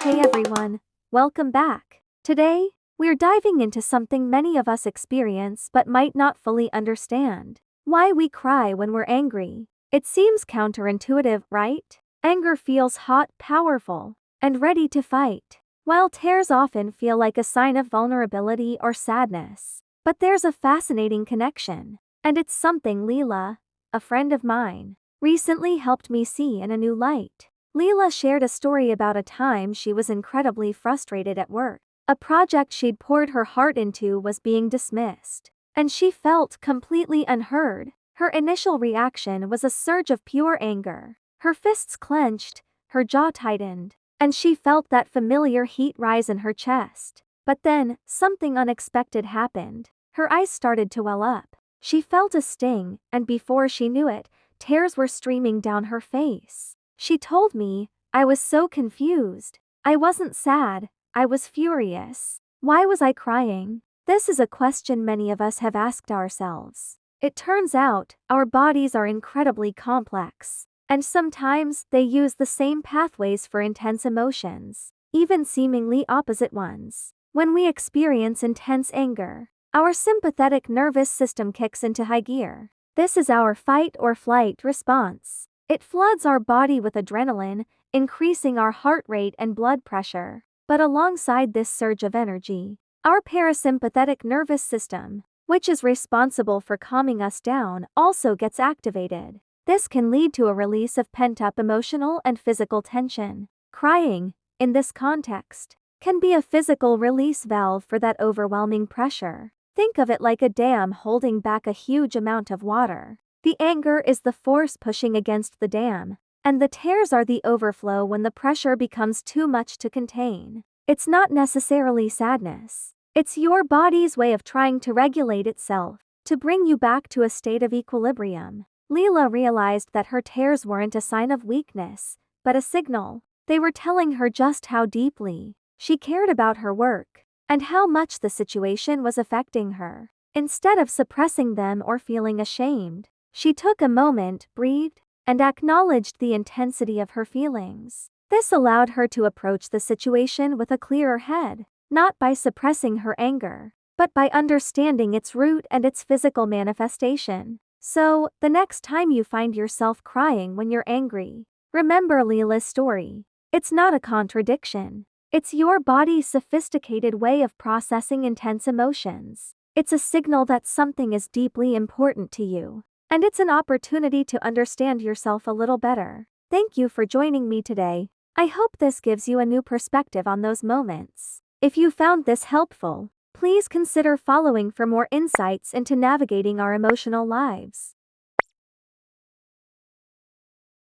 Hey everyone, welcome back. Today, we're diving into something many of us experience but might not fully understand. Why we cry when we're angry. It seems counterintuitive, right? Anger feels hot, powerful, and ready to fight, while tears often feel like a sign of vulnerability or sadness. But there's a fascinating connection, and it's something Leela, a friend of mine, recently helped me see in a new light. Leela shared a story about a time she was incredibly frustrated at work. A project she'd poured her heart into was being dismissed, and she felt completely unheard. Her initial reaction was a surge of pure anger. Her fists clenched, her jaw tightened, and she felt that familiar heat rise in her chest. But then, something unexpected happened. Her eyes started to well up. She felt a sting, and before she knew it, tears were streaming down her face. She told me, "I was so confused. I wasn't sad, I was furious. Why was I crying?" This is a question many of us have asked ourselves. It turns out, our bodies are incredibly complex, and sometimes they use the same pathways for intense emotions, even seemingly opposite ones. When we experience intense anger, our sympathetic nervous system kicks into high gear. This is our fight or flight response. It floods our body with adrenaline, increasing our heart rate and blood pressure. But alongside this surge of energy, our parasympathetic nervous system, which is responsible for calming us down, also gets activated. This can lead to a release of pent-up emotional and physical tension. Crying, in this context, can be a physical release valve for that overwhelming pressure. Think of it like a dam holding back a huge amount of water. The anger is the force pushing against the dam, and the tears are the overflow when the pressure becomes too much to contain. It's not necessarily sadness. It's your body's way of trying to regulate itself, to bring you back to a state of equilibrium. Leela realized that her tears weren't a sign of weakness, but a signal. They were telling her just how deeply she cared about her work, and how much the situation was affecting her. Instead of suppressing them or feeling ashamed, she took a moment, breathed, and acknowledged the intensity of her feelings. This allowed her to approach the situation with a clearer head, not by suppressing her anger, but by understanding its root and its physical manifestation. So, the next time you find yourself crying when you're angry, remember Leela's story. It's not a contradiction. It's your body's sophisticated way of processing intense emotions. It's a signal that something is deeply important to you, and it's an opportunity to understand yourself a little better. Thank you for joining me today. I hope this gives you a new perspective on those moments. If you found this helpful, please consider following for more insights into navigating our emotional lives.